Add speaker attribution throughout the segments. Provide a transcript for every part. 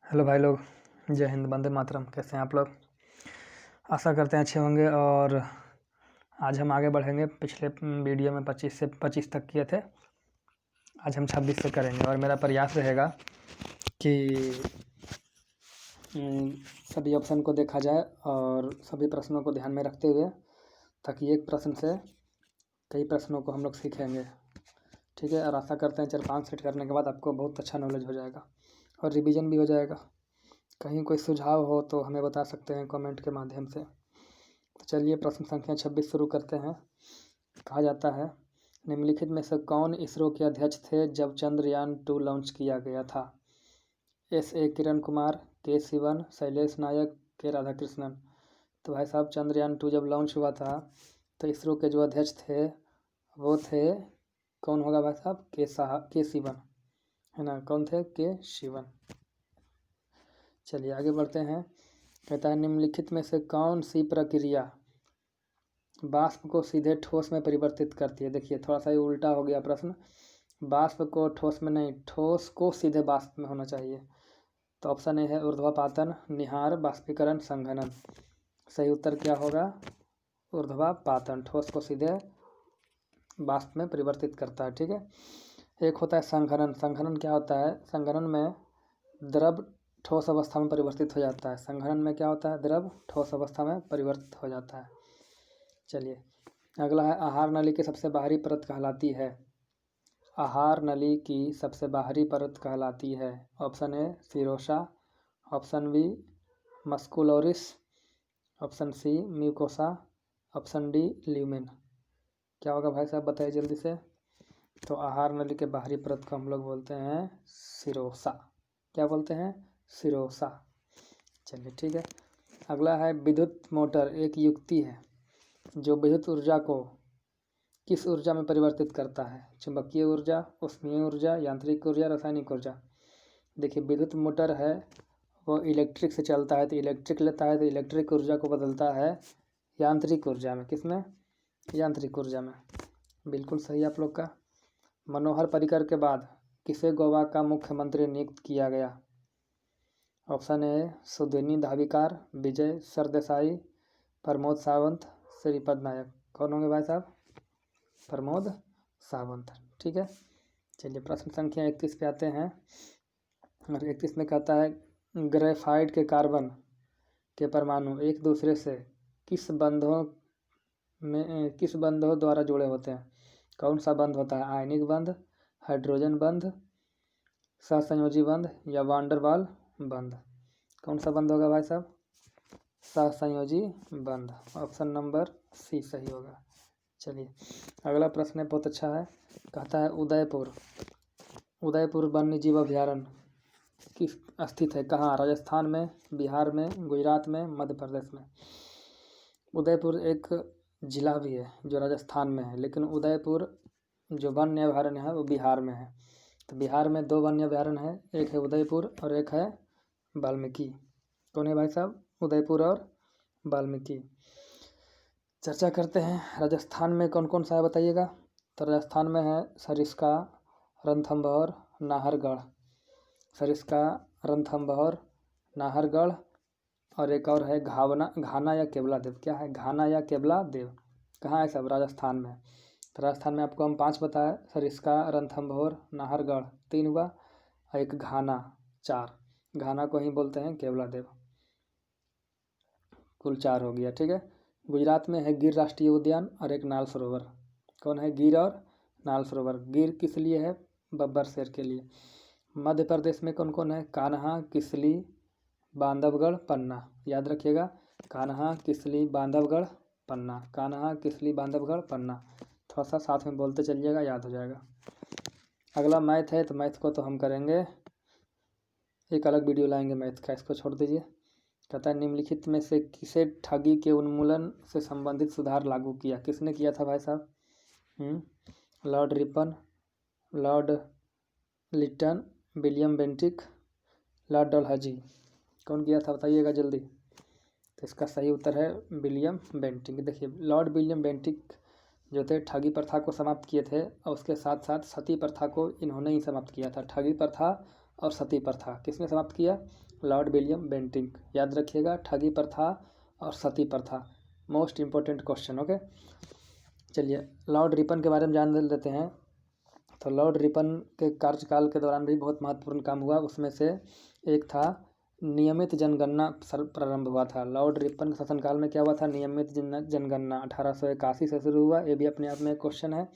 Speaker 1: Hello भाई लोग, जय हिंद, वंदे मातरम। कैसे हैं आप लोग? आशा करते हैं अच्छे होंगे। और आज हम आगे बढ़ेंगे। पिछले वीडियो में 25 तक किए थे, आज हम 26 से करेंगे। और मेरा प्रयास रहेगा कि सभी ऑप्शन को देखा जाए और सभी प्रश्नों को ध्यान में रखते हुए, ताकि एक प्रश्न से कई प्रश्नों को हम लोग सीखेंगे। ठीक है। और आशा करते हैं 4-5 सेट करने के बाद आपको बहुत अच्छा नॉलेज हो जाएगा और रिवीजन भी हो जाएगा। कहीं कोई सुझाव हो तो हमें बता सकते हैं कमेंट के माध्यम से। तो चलिए प्रश्न संख्या 26 शुरू करते हैं। कहा जाता है, निम्नलिखित में से कौन इसरो के अध्यक्ष थे जब चंद्रयान-2 लॉन्च किया गया था? S.A. किरण कुमार, के सिवन, शैलेश नायक, के राधाकृष्णन। तो भाई साहब, चंद्रयान-2 जब लॉन्च हुआ था तो इसरो के जो अध्यक्ष थे वो थे, कौन होगा भाई साहब? के सिवन, है ना? कौन थे? के सिवन। चलिए आगे बढ़ते हैं। कहता है, निम्नलिखित में से कौन सी प्रक्रिया वाष्प को सीधे ठोस में परिवर्तित करती है? देखिए थोड़ा सा ये उल्टा हो गया प्रश्न। वाष्प को ठोस में नहीं, ठोस को सीधे वाष्प में होना चाहिए। तो ऑप्शन ए है ऊर्ध्वापातन, निहार, वाष्पीकरण, संघनन। सही उत्तर क्या होगा? ऊर्ध्वापातन ठोस को सीधे वाष्प में परिवर्तित करता है। ठीक है। एक होता है संघनन। संघनन क्या होता है? संघनन में द्रव ठोस अवस्था में परिवर्तित हो जाता है। संघनन में क्या होता है? द्रव ठोस अवस्था में परिवर्तित हो जाता है। चलिए अगला है, आहार नली की सबसे बाहरी परत कहलाती है? आहार नली की सबसे बाहरी परत कहलाती है? Option A serosa, option B muscularis, option C mucosa, option D lumen. क्या होगा भाई साहब, बताइए जल्दी से। तो आहार नली के बाहरी परत को हम लोग बोलते हैं सीरोसा। क्या बोलते हैं? सीरोसा। चलिए ठीक है। अगला है, विद्युत मोटर एक युक्ति है जो विद्युत ऊर्जा को किस ऊर्जा में परिवर्तित करता है? चुंबकीय ऊर्जा, ऊष्मीय ऊर्जा, यांत्रिक ऊर्जा, रासायनिक ऊर्जा। देखिए विद्युत मोटर है वो इलेक्ट्रिक से चलता है, तो इलेक्ट्रिक लेता है तो इलेक्ट्रिक ऊर्जा को बदलता है यांत्रिक ऊर्जा में। किस में? यांत्रिक ऊर्जा में। बिल्कुल सही आप लोग का। मनोहर पर्रिकर के बाद किसे गोवा का मुख्यमंत्री नियुक्त किया गया? ऑप्शन ए सुधीनी धाविकार, विजय सरदेसाई, प्रमोद सावंत, श्रीपद नायक। कौन होंगे भाई साहब? प्रमोद सावंत। ठीक है। चलिए प्रश्न संख्या 31 पे आते हैं। और 31 में कहता है, ग्रेफाइट के कार्बन के परमाणु एक दूसरे से किस बंधों द्वारा जुड़े होते हैं? कौन सा बंध होता है? आयनिक बंध, हाइड्रोजन बंध, सहसंयोजी बंध या वांडरवाल बंध। कौन सा बंध होगा भाई साहब? सहसंयोजी बंध। ऑप्शन नंबर सी सही होगा। चलिए अगला प्रश्न है, बहुत अच्छा है। कहता है, उदयपुर वन्य जीव अभयारण्य किस स्थित है? कहाँ? राजस्थान में, बिहार में, गुजरात में, मध्य प्रदेश में। उदयपुर एक जिला भी है जो राजस्थान में है, लेकिन उदयपुर जो वन्य अभयारण्य है वो बिहार में है। तो बिहार में 2 वन्य अभयारण्य है, एक है उदयपुर और एक है वाल्मीकि। कौन है भाई साहब? उदयपुर और वाल्मीकि। चर्चा करते हैं, राजस्थान में कौन कौन सा है बताइएगा। तो राजस्थान में है सरिस्का, रणथंभौर, नाहरगढ़। सरिस्का, रणथंभौर, नाहरगढ़ और एक और है घाना या केवला देव। क्या है? घाना या केवला देव। कहाँ है सब? राजस्थान में। तो राजस्थान में आपको हम 5 बताए, सरिस्का, रणथंभौर, नाहरगढ़ 3 हुआ, और एक घाना 4। घाना को ही बोलते हैं केवला देव। कुल 4 हो गया। ठीक है। गुजरात में है गिर राष्ट्रीय उद्यान और एक नाल सरोवर। कौन है? गिर और नाल सरोवर। गिर किस लिए है? बब्बर शेर के लिए। मध्य प्रदेश में कौन कौन है? कान्हा, किसली, बांधवगढ़, पन्ना। याद रखिएगा, कान्हा, किसली, बांधवगढ़, पन्ना। कान्हा, किसली, बांधवगढ़, पन्ना। थोड़ा सा साथ में बोलते चलिएगा, याद हो जाएगा। अगला मैथ है, तो मैथ को तो हम करेंगे, एक अलग वीडियो लाएंगे मैथ का, इसको छोड़ दीजिए। कहता है, निम्नलिखित में से किसे ठगी के उन्मूलन से संबंधित सुधार लागू किया? किसने किया था भाई साहब? Lord Ripon, Lord Lytton, William Bentinck, Lord Dalhousie. कौन किया था बताइएगा जल्दी। तो इसका सही उत्तर है विलियम बेंटिक। देखिए लॉर्ड विलियम बेंटिक जो थे ठगी प्रथा को समाप्त किए थे, और उसके साथ साथ सती प्रथा को इन्होंने ही समाप्त किया था। ठगी प्रथा और सती प्रथा किसने समाप्त किया? Lord William Bentinck. याद रखिएगा, ठगी प्रथा और सती प्रथा मोस्ट इम्पोर्टेंट क्वेश्चन। ओके, चलिए लॉर्ड रिपन के बारे में जान लेते हैं। तो लॉर्ड रिपन के कार्यकाल के दौरान भी बहुत महत्वपूर्ण काम हुआ। उसमें से एक था नियमित जनगणना प्रारंभ हुआ था। लॉर्ड रिपन के शासनकाल में क्या हुआ था? नियमित जनगणना 1881 से शुरू हुआ। ये भी अपने आप में एक क्वेश्चन है।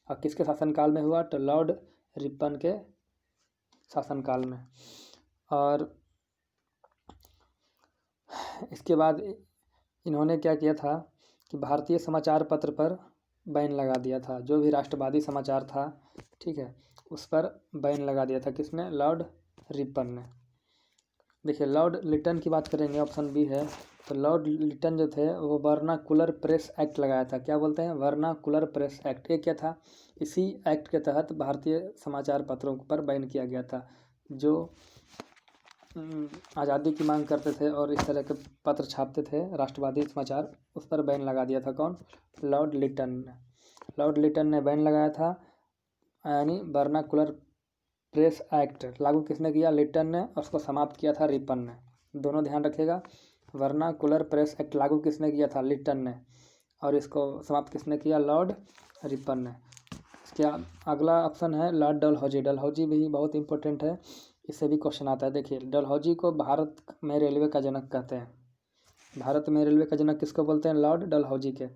Speaker 1: और किसके शासनकाल में हुआ? तो लॉर्ड रिपन के शासनकाल में। और इसके बाद इन्होंने क्या किया था कि भारतीय समाचार पत्र पर बैन लगा दिया था। जो भी राष्ट्रवादी समाचार था, ठीक है, उस पर बैन लगा दिया था। किसने? लॉर्ड रिपन ने। देखिए लॉर्ड लिटन की बात करेंगे, ऑप्शन बी है। तो लॉर्ड लिटन जो थे वो वर्नाकुलर प्रेस एक्ट लगाया था। क्या बोलते हैं? Vernacular press act. ये क्या था? इसी एक्ट के तहत भारतीय समाचार पत्रों पर बैन किया गया था। जो आज़ादी की मांग करते थे और इस तरह के पत्र छापते थे राष्ट्रवादी समाचार, उस पर बैन लगा दिया था। कौन? लॉर्ड लिटन ने। लॉर्ड लिटन ने बैन लगाया था, यानी वर्नाकुलर प्रेस एक्ट लागू किसने किया? लिटन ने। और उसको समाप्त किया था रिपन ने। दोनों ध्यान रखिएगा, वर्नाकुलर प्रेस एक्ट लागू किसने किया था? लिटन ने। और इसको समाप्त किसने किया? लॉर्ड रिपन ने। इसके अगला ऑप्शन है लॉर्ड डलहौजी। डलहौजी भी बहुत इंपॉर्टेंट है, इससे भी क्वेश्चन आता है। देखिए डलहौजी को भारत में रेलवे का जनक कहते हैं। भारत में रेलवे का जनक किसको बोलते हैं? लॉर्ड डलहौजी के।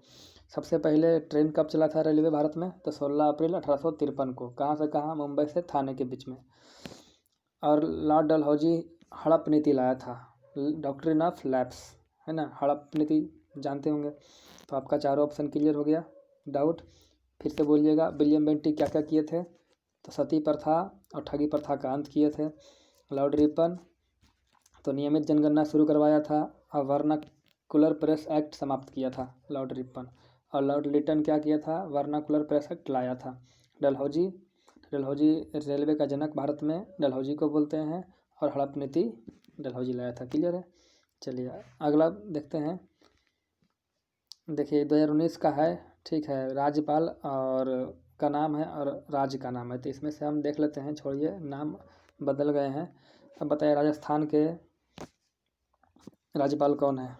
Speaker 1: सबसे पहले ट्रेन कब चला था रेलवे भारत में? तो 16 अप्रैल 1853 को। कहाँ से कहाँ? मुंबई से थाने के बीच में। और लॉर्ड डलहौजी हड़प नीति लाया था, डॉक्ट्रिन ऑफ लैप्स, है ना। हड़प नीति जानते होंगे। तो आपका चारों ऑप्शन क्लियर हो गया। डाउट फिर से बोलिएगा। विलियम बेंटिक क्या क्या किए थे? तो सती प्रथा और ठगी प्रथा का अंत किए थे। लॉर्ड रिपन तो नियमित जनगणना शुरू करवाया था। और वर्नाकुलर प्रेस एक्ट समाप्त किया था लॉर्ड रिपन। और लॉर्ड लिटन क्या किया था? वर्नाकुलर प्रेस एक्ट लाया था। डलहौजी रेलवे का जनक भारत में डलहौजी को बोलते हैं। और हड़प नीति डलहौजी लाया था। क्लियर है? चलिए अगला देखते हैं। देखिए 2019 का है, ठीक है। राज्यपाल और का नाम है और राज्य का नाम है। तो इसमें से हम देख लेते हैं, छोड़िए नाम बदल गए हैं। अब बताइए राजस्थान के राज्यपाल कौन है?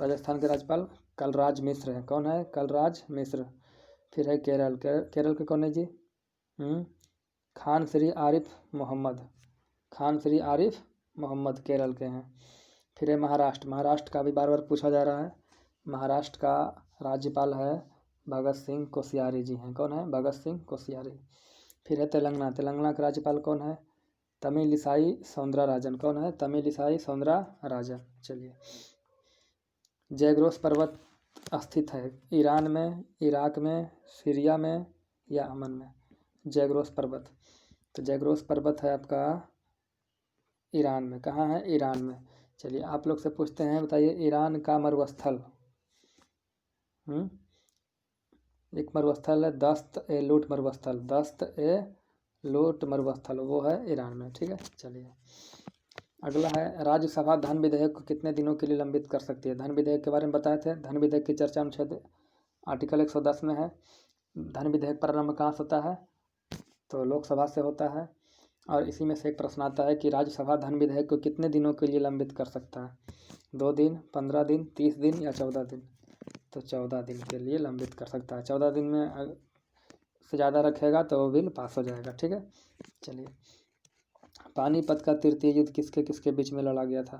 Speaker 1: राजस्थान के राज्यपाल कलराज मिश्र है। कौन है? कलराज मिश्र। फिर है केरल के कौन है जी? खान श्री आरिफ मोहम्मद। खान श्री आरिफ मोहम्मद केरल के हैं। फिर है महाराष्ट्र का भी बार बार पूछा जा रहा है। महाराष्ट्र का राज्यपाल है भगत सिंह कोश्यारी जी हैं। कौन है? भगत सिंह कोश्यारी। फिर है तेलंगाना का राज्यपाल कौन है? तमिलिसाई सौंदराराजन। कौन है? तमिलिसाई सौंदराराजन। चलिए जैग्रोस पर्वत स्थित है ईरान में, इराक में, सीरिया में या अमन में? जैग्रोस पर्वत। तो जैग्रोस पर्वत है आपका ईरान में। कहाँ है? ईरान में। चलिए आप लोग से पूछते हैं, बताइए ईरान का मरुस्थल। एक मरुस्थल है दस्त-ए-लूट मरुस्थल। दस्त-ए-लूट मरुस्थल वो है ईरान में। ठीक है, चलिए अगला है राज्यसभा धन विधेयक को कितने दिनों के लिए लंबित कर सकती है? धन विधेयक के बारे में बताए थे। धन विधेयक की चर्चा अनुच्छेद आर्टिकल 110 में है। धन विधेयक प्रारंभ कहाँ से होता है? तो लोकसभा से होता है। और इसी में से एक प्रश्न आता है कि राज्यसभा धन विधेयक को कितने दिनों के लिए लंबित कर सकता है? 2 दिन, 15 दिन, 30 दिन या 14 दिन? तो 14 दिन के लिए लंबित कर सकता है। 14 दिन में से ज़्यादा रखेगा तो वो बिल पास हो जाएगा। ठीक है, चलिए पानीपत का तृतीय युद्ध किसके किसके बीच में लड़ा गया था?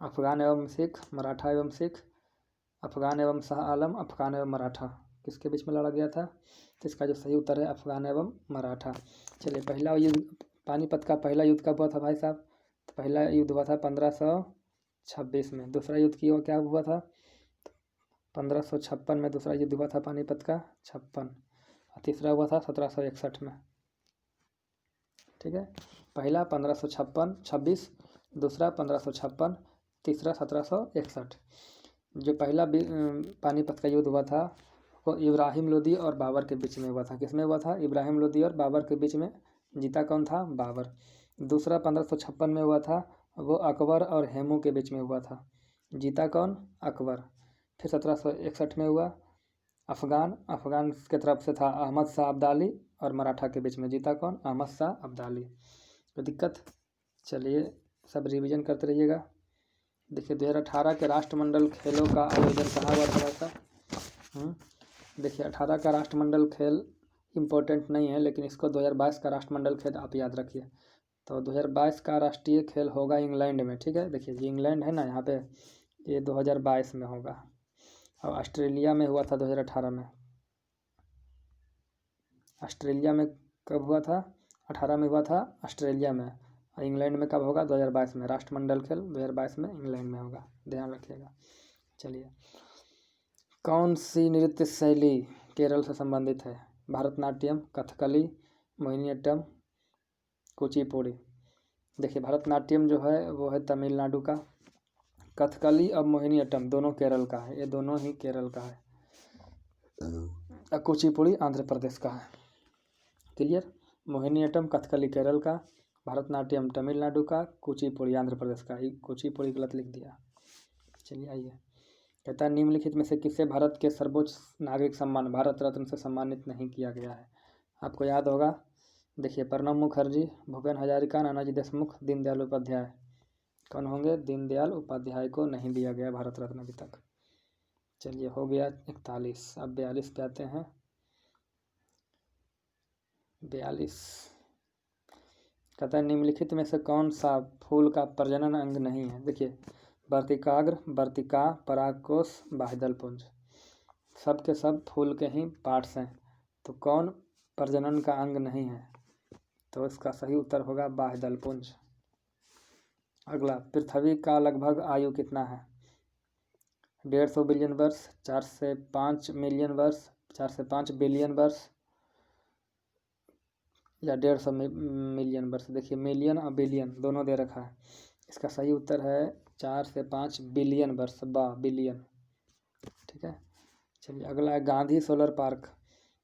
Speaker 1: अफगान एवं सिख, मराठा एवं सिख, अफगान एवं शाह आलम, अफगान एवं मराठा, किसके बीच में लड़ा गया था? तो इसका जो सही उत्तर है अफगान एवं मराठा। चलिए पहला युद्ध, पानीपत का पहला युद्ध कब हुआ था भाई साहब? तो पहला युद्ध हुआ था 1526 में। दूसरा युद्ध की क्या हुआ था? 1556 में दूसरा युद्ध हुआ था पानीपत का 56। और तीसरा हुआ था 1761 में। ठीक है, पहला 1556 दूसरा 1556, तीसरा 1761। जो पहला पानीपत का युद्ध हुआ था वो इब्राहिम लोदी और बाबर के बीच में हुआ था। किसमें हुआ था? इब्राहिम लोदी और बाबर के बीच में। जीता कौन था? बाबर। दूसरा 1556 में हुआ था, वो अकबर और हेमू के बीच में हुआ था। जीता कौन? अकबर। फिर 1761 में हुआ अफगान की तरफ से था अहमद शाह अब्दाली और मराठा के बीच में। जीता कौन? अहमद शाह अब्दाली। कोई दिक्कत? चलिए सब रिवीजन करते रहिएगा। देखिए 2018 के राष्ट्रमंडल खेलों का आयोजन कहाँ हुआ था ऐसा? देखिए 18 का राष्ट्रमंडल खेल इम्पोर्टेंट नहीं है, लेकिन इसको 2022 का राष्ट्रमंडल खेल आप याद रखिए। तो 2022 का राष्ट्रीय खेल होगा इंग्लैंड में, ठीक है। देखिए ये इंग्लैंड है ना यहाँ पे, ये 2022 में होगा। और ऑस्ट्रेलिया में हुआ था 2018 में। ऑस्ट्रेलिया में कब हुआ था? 18 में हुआ था ऑस्ट्रेलिया में। और इंग्लैंड में कब होगा? 2022 में। राष्ट्रमंडल खेल 2022 में इंग्लैंड में होगा, ध्यान रखिएगा। चलिए कौन सी नृत्य शैली केरल से संबंधित है? भरतनाट्यम, कथकली, मोहिनीअट्टम, कुचिपुड़ी। देखिए भरतनाट्यम जो है वो है तमिलनाडु का, कथकली और मोहिनीअट्टम दोनों केरल का है, ये दोनों ही केरल का है। कुचिपुड़ी आंध्र प्रदेश का है। क्लियर? मोहिनीअट्टम कथकली केरल का, भरतनाट्यम तमिलनाडु का, कुचिपुड़ी आंध्र प्रदेश का। कुचिपुड़ी गलत लिख दिया। चलिए आइए, कहता है निम्नलिखित में से किसे भारत के सर्वोच्च नागरिक सम्मान भारत रत्न से सम्मानित नहीं किया गया है? आपको याद होगा। देखिए प्रणब मुखर्जी, भूपेन हजारिका, नानाजी देशमुख, दीनदयाल उपाध्याय। कौन होंगे? दीनदयाल उपाध्याय को नहीं दिया गया भारत रत्न अभी तक। चलिए हो गया 41। अब 42 पे आते हैं। 42 कहता है निम्नलिखित में से कौन सा फूल का प्रजनन अंग नहीं है? देखिए वर्तिकाग्र, वर्तिका, परागकोश, बाह्यदल पुंज। सब के सब फूल के ही पार्ट्स हैं, तो कौन प्रजनन का अंग नहीं है? तो इसका सही उत्तर होगा बाह्यदल पुंज। अगला, पृथ्वी का लगभग आयु कितना है? 150 बिलियन वर्ष, 4 से 5 मिलियन वर्ष, 4 से 5 बिलियन वर्ष, या 150 मिलियन वर्ष। देखिए मिलियन और बिलियन दोनों दे रखा है, इसका सही उत्तर है 4 से 5 बिलियन वर्ष, बिलियन। ठीक है। चलिए अगला है गांधी सोलर पार्क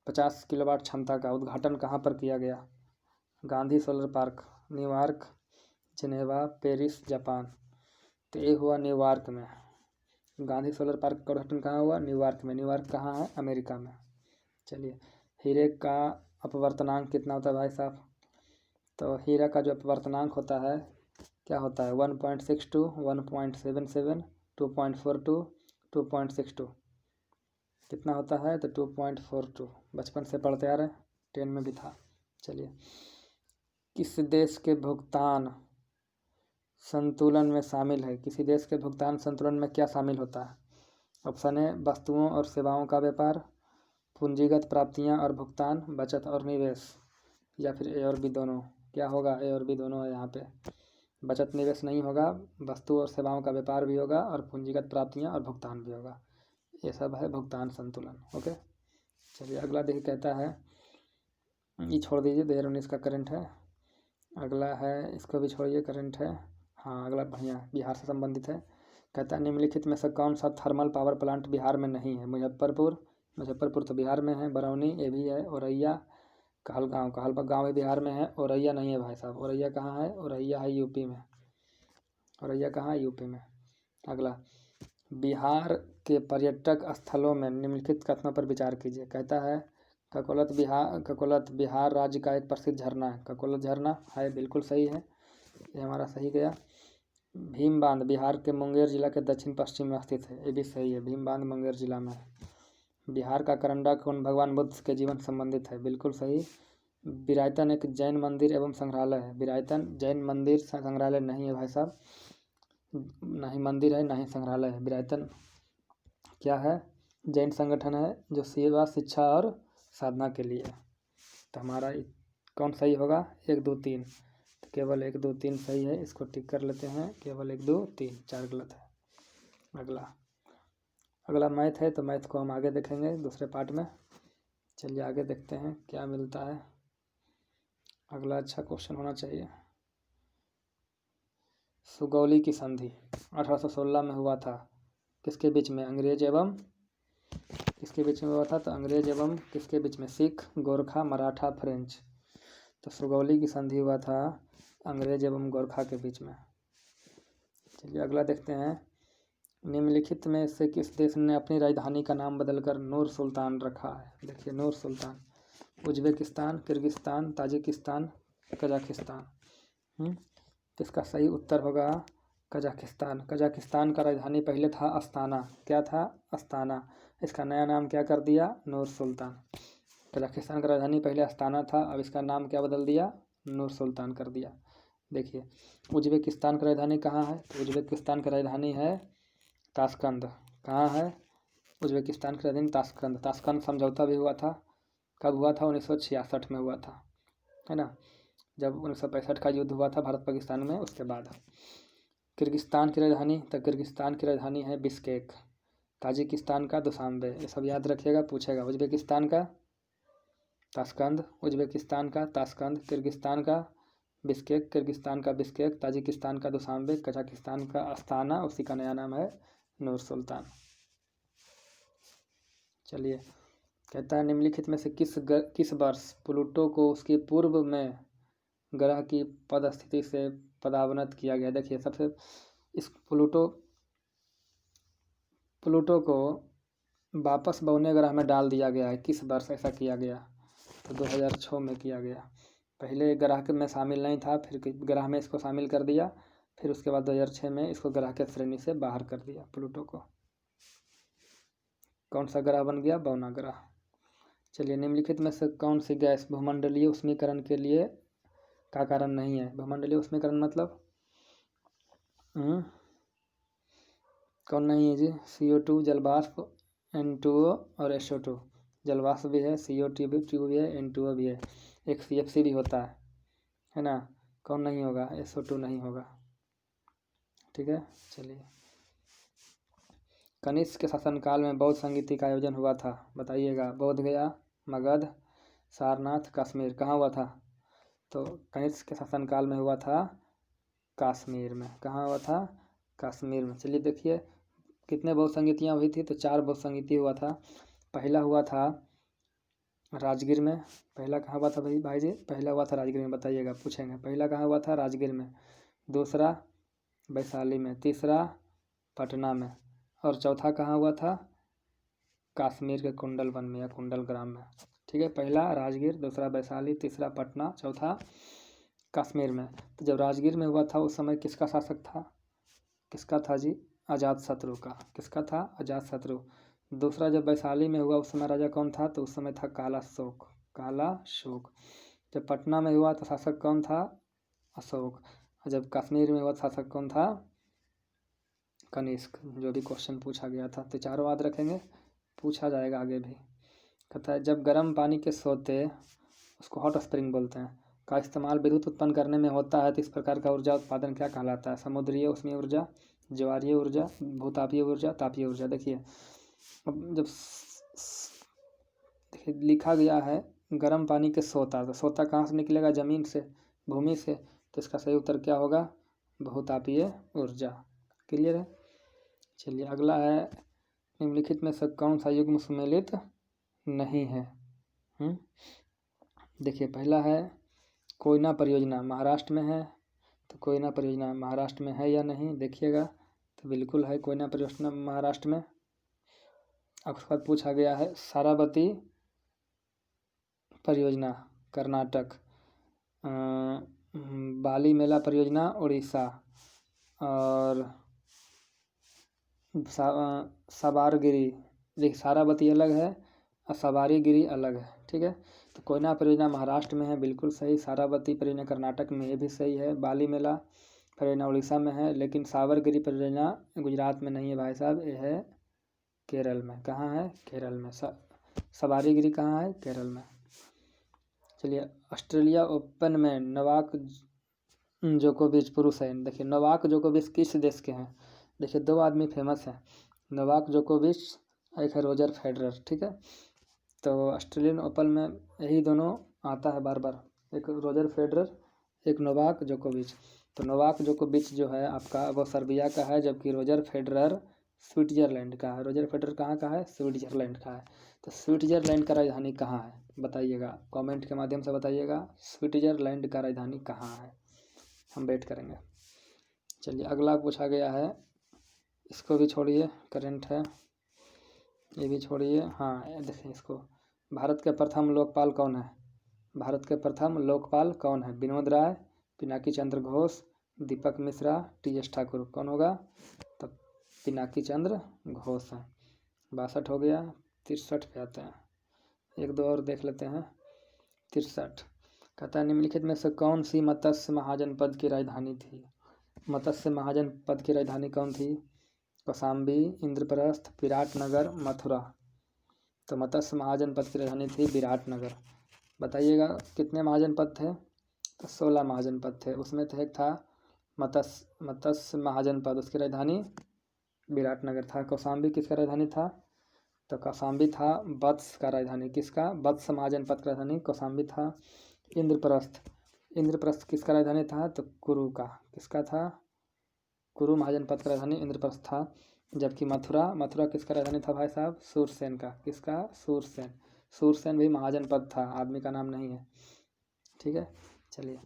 Speaker 1: 50 किलोवाट क्षमता का उद्घाटन कहाँ पर किया गया? Gandhi solar park New York, Geneva, Paris, Japan. तो ये हुआ न्यूयॉर्क में। गांधी सोलर पार्क का उद्घाटन कहाँ हुआ? न्यूयॉर्क में। न्यूयॉर्क कहाँ है? अमेरिका में। चलिए हीरे का अपवर्तनांक कितना होता है भाई साहब? तो हीरा का जो अपवर्तनांक होता है क्या होता है? 1.62, 1.77, 2.42, 2.62। कितना होता है? तो 2.42। बचपन से पढ़ते आ रहे हैं, 10 में भी था। चलिए किस देश के भुगतान संतुलन में शामिल है? किसी देश के भुगतान संतुलन में क्या शामिल होता है? ऑप्शन है वस्तुओं और सेवाओं का व्यापार, पूंजीगत प्राप्तियां और भुगतान, बचत और निवेश, या फिर ए और बी दोनों। क्या होगा? ए और बी दोनों है यहाँ पे। बचत निवेश नहीं होगा, वस्तु और सेवाओं का व्यापार भी होगा और पूंजीगत प्राप्तियां और भुगतान भी होगा। ये सब है भुगतान संतुलन। ओके चलिए अगला देखिए, कहता है ये छोड़ दीजिए, 2019 का करंट है। अगला है, इसको भी छोड़िए, करंट है। हाँ अगला बढ़िया, बिहार से संबंधित है। कहता है निम्नलिखित में से कौन सा थर्मल पावर प्लांट बिहार में नहीं है? मुजफ्फरपुर तो बिहार में है, बरौनी ये भी है, औरैया, कहलगाँव गाँव भी बिहार में है, औरैया नहीं है भाई साहब। औरैया कहाँ है? औरैया है यूपी में। औरैया कहाँ है? यूपी में। अगला, बिहार के पर्यटक स्थलों में निम्नलिखित कथनों पर विचार कीजिए। कहता है ककोलत बिहार राज्य का एक प्रसिद्ध झरना है। ककोलत झरना है, बिल्कुल सही है, ये हमारा सही गया। भीम बांध बिहार के मुंगेर जिला के दक्षिण पश्चिम में स्थित है, ये भी सही है, भीम बांध मुंगेर जिला में है। बिहार का करंडा कौन भगवान बुद्ध के जीवन संबंधित है? बिल्कुल सही। बिरायतन एक जैन मंदिर एवं संग्रहालय है। बिरायतन जैन मंदिर संग्रहालय नहीं है भाई साहब, ना ही मंदिर है ना ही संग्रहालय है। बिरायतन क्या है? जैन संगठन है जो सेवा, शिक्षा और साधना के लिए है। तो हमारा कौन सही होगा? 1 2 3। तो केवल 1 2 3 सही है, इसको टिक कर लेते हैं। केवल 1 2 3, 4 गलत है। अगला मैथ है, तो मैथ को हम आगे देखेंगे दूसरे पार्ट में। चलिए आगे देखते हैं क्या मिलता है। अगला अच्छा क्वेश्चन होना चाहिए। सुगौली की संधि 1816 में हुआ था, किसके बीच में? अंग्रेज एवं किसके बीच में हुआ था? तो अंग्रेज एवं किसके बीच में? सिख, गोरखा, मराठा, फ्रेंच। तो सुगौली की संधि हुआ था अंग्रेज एवं गोरखा के बीच में। चलिए अगला देखते हैं, निम्नलिखित में से किस देश ने अपनी राजधानी का नाम बदलकर नूर सुल्तान रखा है? देखिए नूर सुल्तान, उज्बेकिस्तान, किर्गिस्तान, ताजिकिस्तान, कजाकिस्तान। तो इसका सही उत्तर होगा कजाकिस्तान। कजाकिस्तान का राजधानी पहले था अस्ताना। क्या था? अस्ताना। इसका नया नाम क्या कर दिया? नूर सुल्तान। कजाकिस्तान का राजधानी पहले अस्ताना था, अब इसका नाम क्या बदल दिया? नूर सुल्तान कर दिया। देखिए उज्बेकिस्तान की राजधानी कहाँ है? तो उज्बेकिस्तान की राजधानी है ताशकंद। कहाँ है? उज्बेकिस्तान की राजधानी ताशकंद। ताशकंद समझौता भी हुआ था। कब हुआ था? 1966 में हुआ था, है ना, जब 1965 का युद्ध हुआ था भारत पाकिस्तान में, उसके बाद। किर्गिस्तान की राजधानी, तो किर्गिस्तान की राजधानी है बिश्केक। ताजिकिस्तान का दुशांबे। ये सब याद रखिएगा, पूछेगा। उज्बेकिस्तान का ताशकंद, उज्बेकिस्तान का ताशकंद, किर्गिस्तान का बिश्केक, किर्गिस्तान का बिश्केक, ताजिकिस्तान का दुशांबे, कजाकिस्तान का अस्ताना, उसी का नया नाम है नूर सुल्तान। चलिए, कहता है निम्नलिखित में से किस वर्ष प्लूटो को उसके पूर्व में ग्रह की पद स्थिति से पदावनत किया गया? देखिए सबसे इस प्लूटो को वापस बौने ग्रह में डाल दिया गया है। किस वर्ष ऐसा किया गया? तो 2006 में किया गया। पहले ग्रह में शामिल नहीं था, फिर ग्रह में इसको शामिल कर दिया, फिर उसके बाद 2006 में इसको ग्रह के श्रेणी से बाहर कर दिया प्लूटो को। कौन सा ग्रह बन गया? बौना ग्रह। चलिए, निम्नलिखित में से कौन सी गैस भूमंडलीय उष्मीकरण के लिए का कारण नहीं है? भूमंडलीय उष्मीकरण मतलब कौन नहीं है जी? CO2, जलवाष्प, N2O और SO2। जलवाष्प भी है, CO2 भी है, N2O भी है, एक CFC भी होता है ना। कौन नहीं होगा? SO2 नहीं होगा। ठीक है, चलिए। कनिष्क के शासनकाल में बौद्ध संगीति का आयोजन हुआ था, बताइएगा। बोध गया, मगध, सारनाथ, कश्मीर। कहाँ हुआ था? तो कनिष्क के शासनकाल में हुआ था कश्मीर में। कहाँ हुआ था? कश्मीर में। चलिए देखिए कितने बौद्ध संगीतियाँ हुई थी? तो 4 बौद्ध संगीति हुआ था। पहला हुआ था राजगीर में। पहला कहाँ हुआ था भाई जी? पहला हुआ था राजगीर में, बताइएगा, पूछेंगे। पहला कहाँ हुआ था? राजगीर में। दूसरा वैशाली में। तीसरा पटना में। और चौथा कहाँ हुआ था? कश्मीर के कुंडल वन में या कुंडल ग्राम में। ठीक है, पहला राजगीर, दूसरा वैशाली, तीसरा पटना, चौथा कश्मीर में। तो जब राजगीर में हुआ था उस समय किसका शासक था? किसका था जी? अजातशत्रु का। किसका था? अजातशत्रु। दूसरा जब वैशाली में हुआ उस समय राजा कौन था? तो उस समय था काला शोक। काला शोक। जब पटना में हुआ तो शासक कौन था? अशोक। और जब कश्मीर में हुआ शासक कौन था? कनिष्क। जो भी क्वेश्चन पूछा गया था, तो चारों याद रखेंगे, पूछा जाएगा आगे भी। कहता है जब गर्म पानी के सोते, उसको हॉट स्प्रिंग बोलते हैं, का इस्तेमाल विद्युत उत्पन्न करने में होता है तो इस प्रकार का ऊर्जा उत्पादन क्या कहलाता है? समुद्रीय उष्मीय ऊर्जा, ज्वारीय ऊर्जा, भूतापीय ऊर्जा, तापीय ऊर्जा। देखिए अब जब लिखा गया है गर्म पानी के सोता, तो सोता कहाँ से निकलेगा? ज़मीन से, भूमि से। तो इसका सही उत्तर क्या होगा? भूतापीय ऊर्जा। क्लियर है? चलिए अगला है निम्नलिखित में से कौन सा युग्म सुमेलित नहीं है? देखिए पहला है कोयना परियोजना, महाराष्ट्र में है। तो कोयना परियोजना महाराष्ट्र में है या नहीं देखिएगा। तो बिल्कुल है कोयना परियोजना महाराष्ट्र में। अब उसके बाद पूछा गया है सारावती परियोजना कर्नाटक, बाली मेला परियोजना उड़ीसा, और सवारगिरी। देखिए सारावती अलग है और सवारीगिरी अलग है। ठीक है, तो कोयना परियोजना महाराष्ट्र में है, बिल्कुल सही। सारावती परियोजना कर्नाटक में, ये भी सही है। बाली मेला परियोजना उड़ीसा में है, लेकिन सावरगिरी परियोजना गुजरात में नहीं है भाई साहब, ये है केरल में। कहाँ है? केरल में। सवारीगिरी कहाँ है? केरल में। चलिए ऑस्ट्रेलिया ओपन में नोवाक जोकोविच पुरुष है। देखिए नोवाक जोकोविच किस देश के हैं? देखिए 2 आदमी फेमस हैं, नोवाक जोकोविच, एक है रोजर फेडरर। ठीक है, तो ऑस्ट्रेलियन ओपन में यही दोनों आता है बार बार, एक रोजर फेडरर, एक नोवाक जोकोविच। तो नोवाक जोकोविच जो है आपका वो सर्बिया का है, जबकि रोजर फेडरर स्विट्जरलैंड का है। रोजर फेडरर कहाँ का है? स्विट्जरलैंड का है। तो स्विट्जरलैंड का राजधानी कहाँ है बताइएगा, कमेंट के माध्यम से बताइएगा। स्विट्जरलैंड का राजधानी कहाँ है? हम वेट करेंगे। चलिए अगला पूछा गया है, इसको भी छोड़िए, करंट है, ये भी छोड़िए। हाँ देखिए इसको, भारत के प्रथम लोकपाल कौन है? भारत के प्रथम लोकपाल कौन है? विनोद राय, पिनाकी चंद्र घोष, दीपक मिश्रा, टी.एस. ठाकुर। कौन होगा? तो पिनाकी चंद्र घोष है। 62 हो गया। 63 पे आते हैं, एक दो और देख लेते हैं। 63 कहता है निम्नलिखित में से कौन सी मत्स्य महाजनपद की राजधानी थी? मत्स्य महाजनपद की राजधानी कौन थी? कौशाम्बी, इंद्रप्रस्थ, विराटनगर, मथुरा। तो मत्स्य महाजनपद की राजधानी थी विराटनगर। बताइएगा कितने महाजनपद थे? तो 16 महाजनपद थे, उसमें से एक था मत्स्य महाजनपद, उसकी राजधानी विराटनगर था। कौशाम्बी किसका राजधानी था? तो कौशाम्बी था वत्स का राजधानी। किसका? वत्स महाजनपद का राजधानी कौशाम्बी था। इंद्रप्रस्थ किसका राजधानी था? तो कुरु का। किसका था? कुरु महाजनपद का राजधानी इंद्रप्रस्थ था। जबकि मथुरा किसका राजधानी था भाई साहब? सूरसेन का। किसका? सूरसेन। सूरसेन भी महाजनपद था, आदमी का नाम नहीं है। ठीक है, चलिए।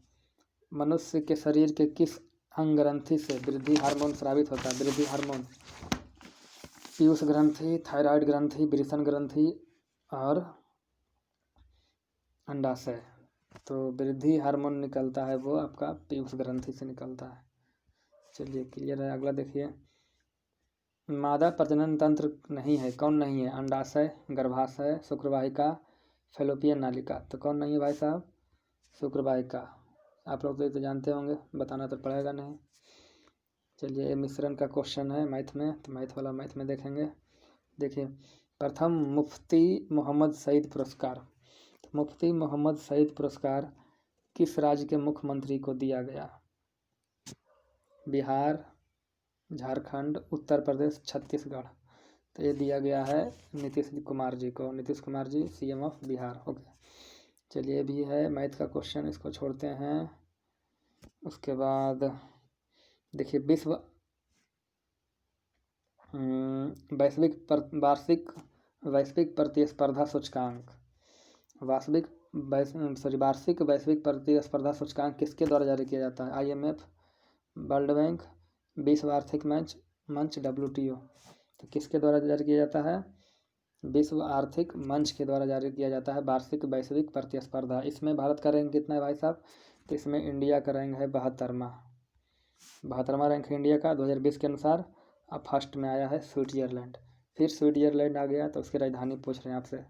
Speaker 1: मनुष्य के शरीर के किस अंग ग्रंथि से वृद्धि हार्मोन स्रावित होता है? वृद्धि हार्मोन पीयूष ग्रंथि, थायराइड ग्रंथि, वृषण ग्रंथि और अंडाशय। तो वृद्धि हार्मोन निकलता है वो आपका पीयूष ग्रंथि से निकलता है। चलिए क्लियर है। अगला देखिए, मादा प्रजनन तंत्र नहीं है, कौन नहीं है? अंडाशय, गर्भाशय, शुक्रवाहिका, फैलोपियन नालिका। तो कौन नहीं है भाई साहब? शुक्रवाहिका। आप लोग तो जानते होंगे, बताना तो पड़ेगा नहीं। चलिए, ये मिश्रण का क्वेश्चन है मैथ में, तो मैथ में देखेंगे। देखिए, प्रथम मुफ्ती मोहम्मद सईद पुरस्कार। मुफ्ती मोहम्मद सईद पुरस्कार किस राज्य के मुख्यमंत्री को दिया गया? बिहार, झारखंड, उत्तर प्रदेश, छत्तीसगढ़। तो ये दिया गया है नीतीश कुमार जी को। Nitish Kumar ji CM of Bihar. Okay, चलिए ये भी है मैथ का क्वेश्चन, इसको छोड़ते हैं। उसके बाद देखिए, वार्षिक प्रतिस्पर्धा सूचकांक। वार्षिक वैश्विक प्रतिस्पर्धा सूचकांक किसके द्वारा जारी किया जाता है? IMF, वर्ल्ड बैंक, विश्व आर्थिक मंच WTO। तो किसके द्वारा जारी किया जाता है? विश्व आर्थिक मंच के द्वारा जारी किया जाता है वार्षिक वैश्विक प्रतिस्पर्धा। इसमें भारत का रैंक कितना है भाई साहब? तो इसमें इंडिया का रैंक है 72वां रैंक है इंडिया का 2020 के अनुसार। अब फर्स्ट में आया है स्विट्जरलैंड। फिर स्विट्जरलैंड आ गया, तो उसकी राजधानी पूछ रहे हैं आपसे।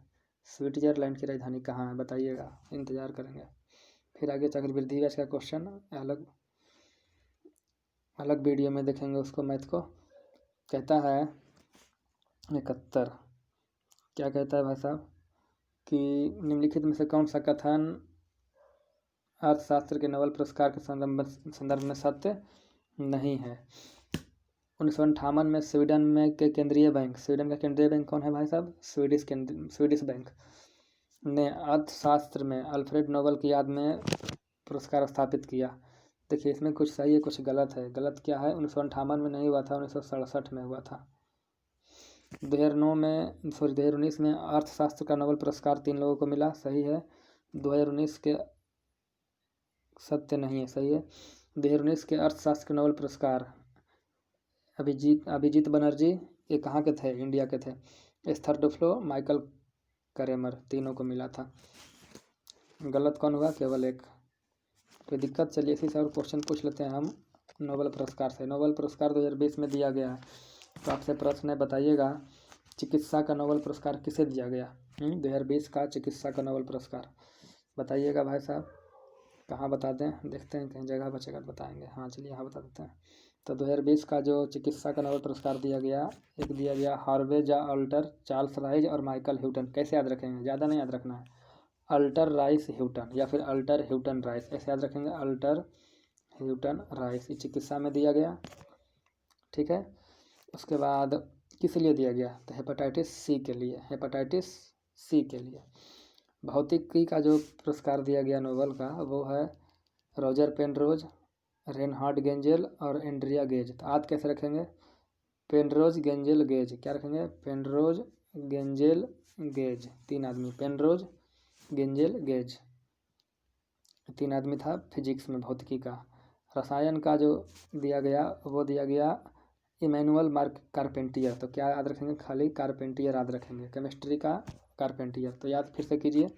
Speaker 1: स्विट्जरलैंड की राजधानी कहाँ है बताइएगा, इंतज़ार करेंगे। फिर आगे चक्रवृद्धि ब्याज का क्वेश्चन अलग वीडियो में देखेंगे उसको, मैथ को। कहता है 71, क्या कहता है भाई साहब कि निम्नलिखित में से कौन सा कथन अर्थशास्त्र के नोबेल पुरस्कार के संदर्भ में सत्य नहीं है? 1958 में स्वीडन का केंद्रीय बैंक कौन है भाई साहब? स्वीडिश बैंक ने अर्थशास्त्र में अल्फ्रेड नोबेल की याद में पुरस्कार स्थापित किया। देखिए, इसमें कुछ सही है कुछ गलत है। गलत क्या है? 1958 में नहीं हुआ था, 1967 में हुआ था। 2019 में अर्थशास्त्र का नोबेल पुरस्कार 3 लोगों को मिला, सही है। 2019 के सत्य नहीं है, सही है। 2019 के अर्थशास्त्र के नोबेल पुरस्कार अभिजीत बनर्जी, ये कहाँ के थे? इंडिया के थे। एस्थर डुफ्लो, माइकल करेमर, तीनों को मिला था। गलत कौन हुआ? केवल एक। कोई दिक्कत? चलिए इसी से और क्वेश्चन पूछ लेते हैं हम नोबेल पुरस्कार से। नोबेल पुरस्कार 2020 में दिया गया है, तो आपसे प्रश्न है, बताइएगा चिकित्सा का नोबेल पुरस्कार किसे दिया गया? 2020 का चिकित्सा का नोबेल पुरस्कार बताइएगा भाई साहब। कहाँ बता दें, देखते हैं कहीं जगह बचेगा तो बताएंगे। हाँ चलिए यहाँ बता देते हैं। तो 2020 का जो चिकित्सा का नोबेल पुरस्कार दिया गया, एक दिया गया हार्वे जा अल्टर, चार्ल्स राइज और माइकल ह्यूटन। कैसे याद रखेंगे? ज़्यादा नहीं याद रखना है। अल्टर राइस ह्यूटन या फिर अल्टर ह्यूटन राइस, ऐसे याद रखेंगे। अल्टर ह्यूटन राइस, ये चिकित्सा में दिया गया। ठीक है, उसके बाद किस लिए दिया गया? तो हेपेटाइटिस सी के लिए। भौतिकी का जो पुरस्कार दिया गया नोबेल का, वो है रॉजर पेनरोज, रेनहार्ड गेंजेल और एंड्रिया गेज। तो आज कैसे रखेंगे? Penrose गेंजेल gauge. क्या रखेंगे? पेनरोज गेंजेल गेज, 3 आदमी। पेनरोज गेंजेल गेज 3 आदमी था फिजिक्स में, भौतिकी का। रसायन का जो दिया गया, वो दिया गया इमैनुअल कारपेंटियर। तो क्या याद रखेंगे? खाली कारपेंटियर याद रखेंगे। केमिस्ट्री का कारपेंटियर। तो याद फिर से कीजिए।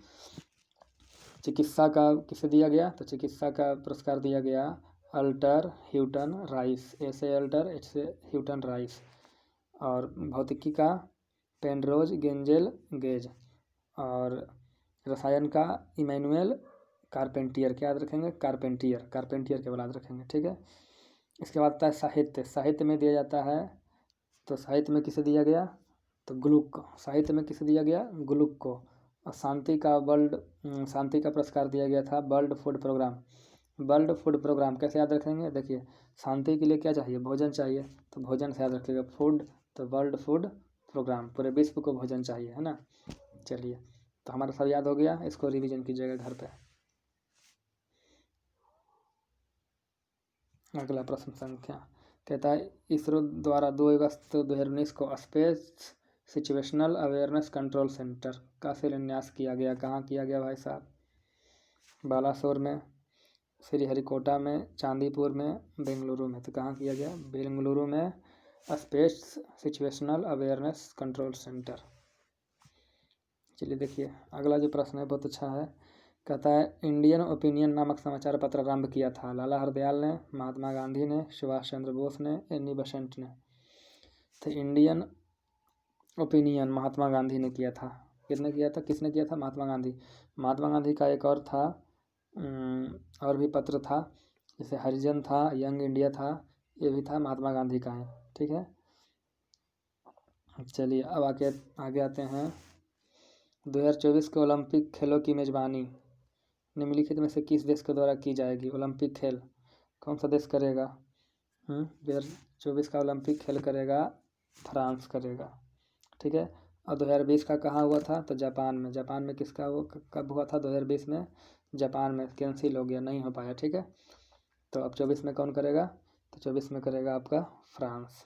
Speaker 1: चिकित्सा का किसे दिया गया, तो चिकित्सा का पुरस्कार दिया गया अल्टर ह्यूटन राइस, ऐसे अल्टर ऐसे ह्यूटन राइस। और भौतिकी का पेनरोज गेंजेल गेज। और रसायन का इमैनुअल कारपेंटियर। क्या याद रखेंगे, कारपेंटियर, कारपेंटियर केवल याद रखेंगे, ठीक है। इसके बाद आता है साहित्य। साहित्य में दिया जाता है, तो साहित्य में किसे दिया गया, तो ग्लुक को। साहित्य में किसे दिया गया, ग्लुक को। और शांति का पुरस्कार दिया गया था World Food Programme. World Food Programme कैसे याद रखेंगे, देखिए शांति के लिए क्या चाहिए, भोजन चाहिए, तो भोजन से याद रखिएगा फूड, तो वर्ल्ड फूड प्रोग्राम, पूरे विश्व को भोजन चाहिए, है ना। चलिए, तो हमारा सब याद हो गया, इसको रिवीजन कीजिएगा घर पे। अगला प्रश्न संख्या कहता है इसरो द्वारा 2 अगस्त 2019 को space situational awareness control centre का शिलान्यास किया गया। कहाँ किया गया भाई साहब, बालासोर में, श्रीहरिकोटा में, चांदीपुर में, बेंगलुरु में। तो कहाँ किया गया, बेंगलुरु में space situational awareness control centre. चलिए देखिए अगला जो प्रश्न है बहुत अच्छा है। कहता है इंडियन ओपिनियन नामक समाचार पत्र आरंभ किया था लाला हरदयाल ने, महात्मा गांधी ने, सुभाष चंद्र बोस ने, एनी बेसेंट ने। तो इंडियन ओपिनियन महात्मा गांधी ने किया था। किसने किया था, किसने किया था, महात्मा गांधी। महात्मा गांधी का एक और था, और भी पत्र था, जैसे हरिजन था, यंग इंडिया था, ये भी था महात्मा गांधी का है, ठीक है। चलिए अब आगे आते हैं। 2024 के ओलंपिक खेलों की मेजबानी निम्नलिखित में से किस देश के द्वारा की जाएगी। ओलंपिक खेल कौन सा देश करेगा, 2024 का ओलंपिक खेल करेगा फ्रांस करेगा, ठीक है। और 2020 का कहाँ हुआ था, तो जापान में। जापान में किसका वो कब हुआ था, 2020 में जापान में, कैंसिल हो गया, नहीं हो पाया, ठीक है। तो अब 24 में कौन करेगा, तो 24 में करेगा आपका फ्रांस।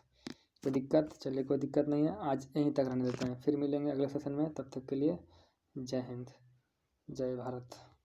Speaker 1: कोई दिक्कत, चलिए कोई दिक्कत नहीं है, आज यहीं तक रहने देते हैं, फिर मिलेंगे अगले सेशन में, तब तक के लिए जय हिंद जय भारत।